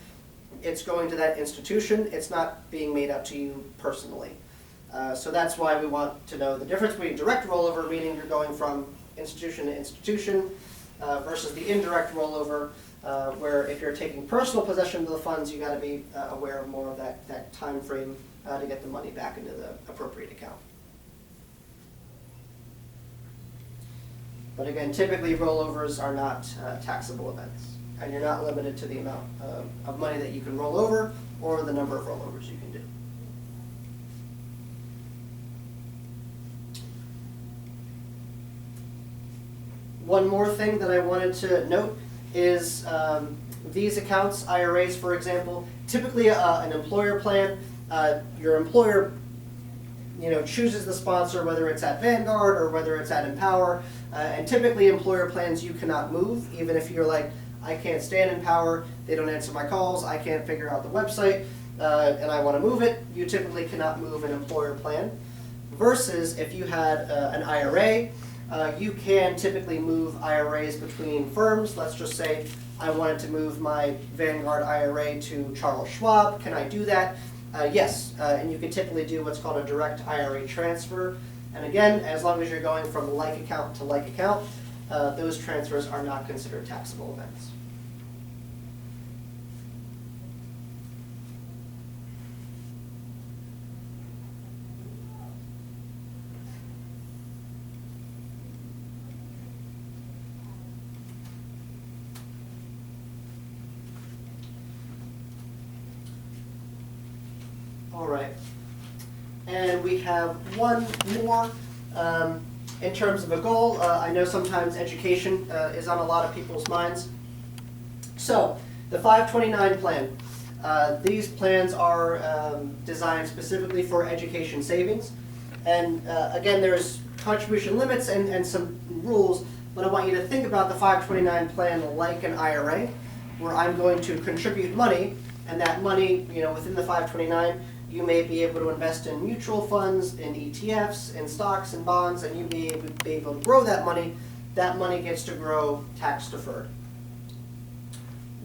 it's going to that institution, it's not being made out to you personally. So that's why we want to know the difference between direct rollover, meaning you're going from institution to institution, versus the indirect rollover, where if you're taking personal possession of the funds, you got to be aware of more of that time frame to get the money back into the appropriate account. But again, typically rollovers are not taxable events, and you're not limited to the amount of money that you can roll over or the number of rollovers you can do. One more thing that I wanted to note is these accounts, IRAs for example, typically an employer plan, your employer chooses the sponsor, whether it's at Vanguard or whether it's at Empower, and typically employer plans you cannot move, even if you're like, I can't stand Empower, they don't answer my calls, I can't figure out the website, and I want to move it, you typically cannot move an employer plan. Versus if you had an IRA, You can typically move IRAs between firms. Let's just say I wanted to move my Vanguard IRA to Charles Schwab. Can I do that? Yes, and you can typically do what's called a direct IRA transfer. And again, as long as you're going from like account to like account, those transfers are not considered taxable events. All right, and we have one more in terms of a goal. I know sometimes education is on a lot of people's minds. So the 529 plan. These plans are designed specifically for education savings. And again, there's contribution limits and some rules, but I want you to think about the 529 plan like an IRA, where I'm going to contribute money, and that money, within the 529, you may be able to invest in mutual funds, in ETFs, in stocks and bonds, and you may be able to grow that money. That money gets to grow tax deferred.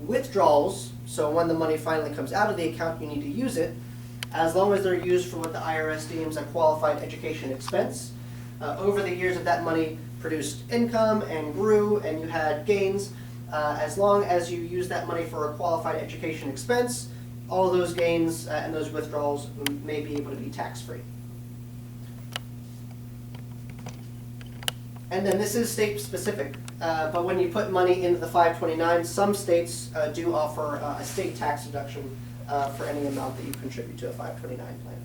Withdrawals, so when the money finally comes out of the account, you need to use it, as long as they're used for what the IRS deems a qualified education expense. Over the years, if that money produced income and grew and you had gains, as long as you use that money for a qualified education expense, all those gains and those withdrawals may be able to be tax-free. And then this is state-specific, but when you put money into the 529, some states do offer a state tax deduction for any amount that you contribute to a 529 plan.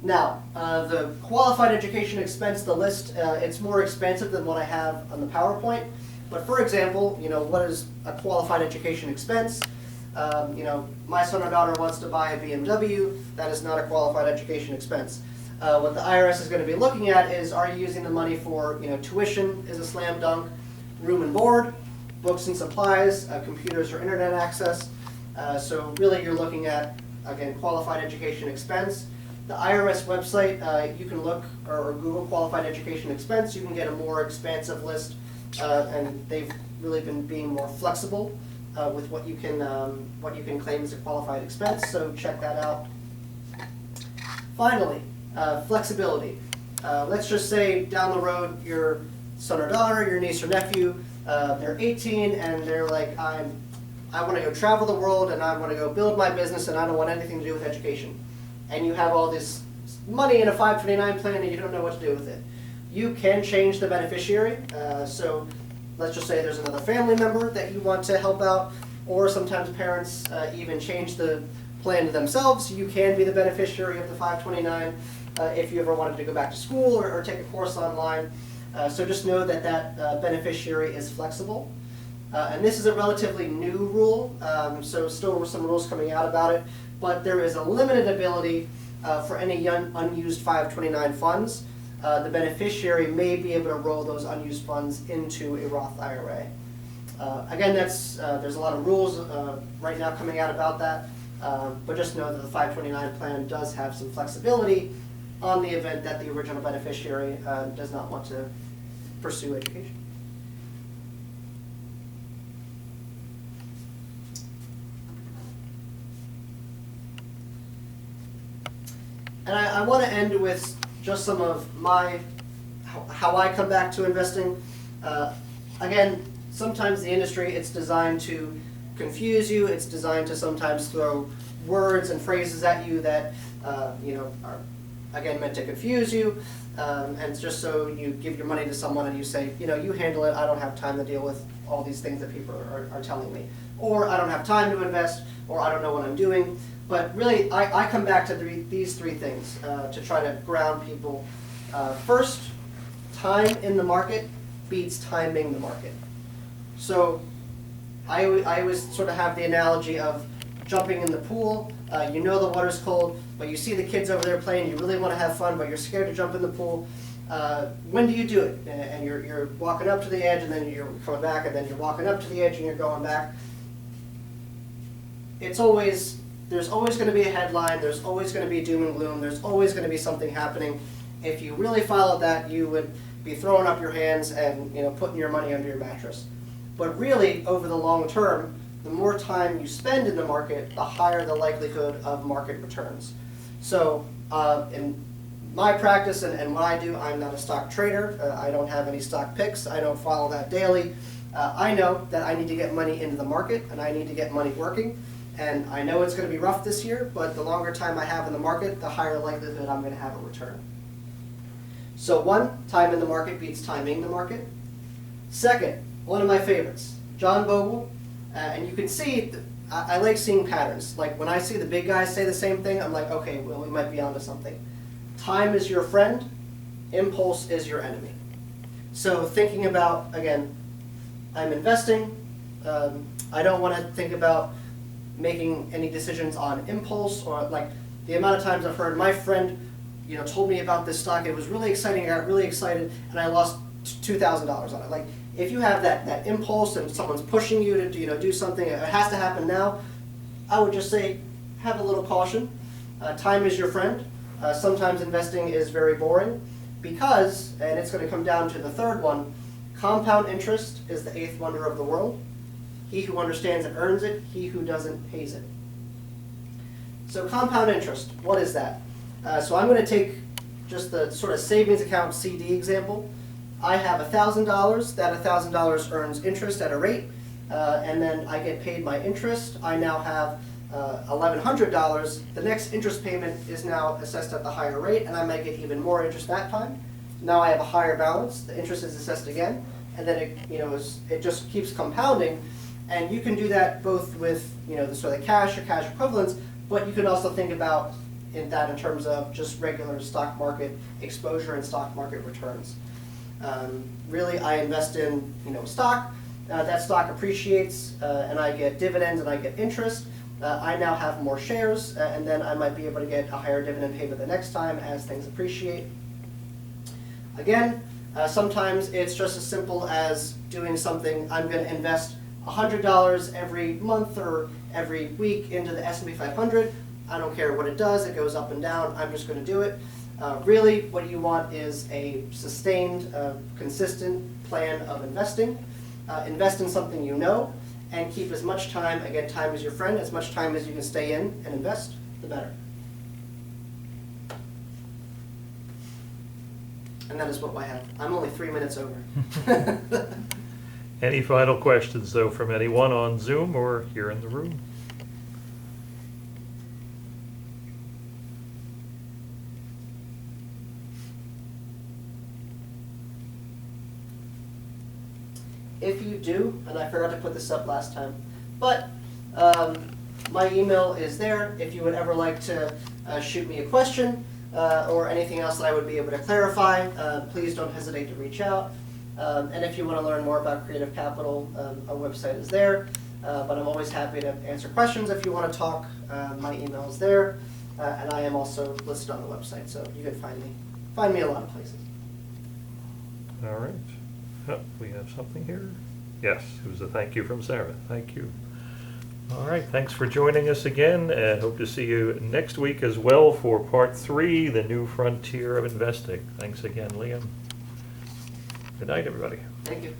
Now, the qualified education expense, the list, it's more expansive than what I have on the PowerPoint. But for example, what is a qualified education expense? My son or daughter wants to buy a BMW. That is not a qualified education expense. What the IRS is going to be looking at is, are you using the money for, tuition is a slam dunk, room and board, books and supplies, computers or internet access. So really you're looking at, again, qualified education expense. The IRS website, you can look or Google qualified education expense. You can get a more expansive list. And they've really been being more flexible with what you can claim as a qualified expense. So check that out. Finally, flexibility. Let's just say down the road, your son or daughter, your niece or nephew, they're 18 and they're like, I want to go travel the world and I want to go build my business and I don't want anything to do with education. And you have all this money in a 529 plan and you don't know what to do with it. You can change the beneficiary. So let's just say there's another family member that you want to help out, or sometimes parents even change the plan to themselves. You can be the beneficiary of the 529 if you ever wanted to go back to school or take a course online. So just know that that beneficiary is flexible. And this is a relatively new rule, so still some rules coming out about it, but there is a limited ability for any unused 529 funds. The beneficiary may be able to roll those unused funds into a Roth IRA. Again, there's a lot of rules right now coming out about that, but just know that the 529 plan does have some flexibility on the event that the original beneficiary does not want to pursue education. And I want to end with just some of how I come back to investing. Again, sometimes the industry, it's designed to confuse you. It's designed to sometimes throw words and phrases at you that are, again, meant to confuse you. And just so you give your money to someone and you say, you handle it. I don't have time to deal with all these things that people are telling me. Or I don't have time to invest, or I don't know what I'm doing. But really, I come back to these three things to try to ground people. First, time in the market beats timing the market. So I always sort of have the analogy of jumping in the pool. You know the water's cold, but you see the kids over there playing. You really want to have fun, but you're scared to jump in the pool. When do you do it? And you're walking up to the edge, and then you're coming back, and then you're walking up to the edge, and you're going back. There's always going to be a headline, there's always going to be doom and gloom, there's always going to be something happening. If you really followed that, you would be throwing up your hands and putting your money under your mattress. But really, over the long term, the more time you spend in the market, the higher the likelihood of market returns. So in my practice and what I do, I'm not a stock trader. I don't have any stock picks. I don't follow that daily. I know that I need to get money into the market and I need to get money working. And I know it's going to be rough this year, but the longer time I have in the market, the higher likelihood I'm going to have a return. So one, time in the market beats timing the market. Second, one of my favorites, John Bogle. And you can see, I like seeing patterns. Like when I see the big guys say the same thing, I'm like, okay, well, we might be onto something. Time is your friend, impulse is your enemy. So thinking about, again, I'm investing. I don't want to think about making any decisions on impulse, or like the amount of times I've heard my friend told me about this stock. It was really exciting. I got really excited, and I lost $2,000 on it. Like if you have that impulse and someone's pushing you to do something, it has to happen now. I would just say have a little caution. Time is your friend. Sometimes investing is very boring because, and it's going to come down to the third one, compound interest is the eighth wonder of the world. He who understands it earns it. He who doesn't pays it. So compound interest, what is that? So I'm going to take just the sort of savings account CD example. I have $1,000. That $1,000 earns interest at a rate, and then I get paid my interest. I now have $1,100. The next interest payment is now assessed at the higher rate, and I might get even more interest that time. Now I have a higher balance. The interest is assessed again, and then it just keeps compounding. And you can do that both with the sort of cash or cash equivalents, but you can also think about in terms of just regular stock market exposure and stock market returns. Really, I invest in stock. That stock appreciates, and I get dividends and I get interest. I now have more shares, and then I might be able to get a higher dividend payment the next time as things appreciate. Again, sometimes it's just as simple as doing something. I'm going to invest $100 every month or every week into the S&P 500. I don't care what it does. It goes up and down. I'm just going to do it. Really, what you want is a sustained, consistent plan of investing. Invest in something you know, and keep as much time, again, time is your friend, as much time as you can stay in and invest, the better. And that is what I have. I'm only 3 minutes over. Any final questions, though, from anyone on Zoom or here in the room? If you do, and I forgot to put this up last time, but my email is there. If you would ever like to shoot me a question or anything else that I would be able to clarify, please don't hesitate to reach out. And if you want to learn more about Creative Capital, our website is there. But I'm always happy to answer questions if you want to talk. My email is there, and I am also listed on the website, so you can find me a lot of places. All right. Oh, we have something here. Yes, it was a thank you from Sarah. Thank you. All right, thanks for joining us again, and hope to see you next week as well for part 3, the new frontier of investing. Thanks again, Liam. Good night, everybody. Thank you.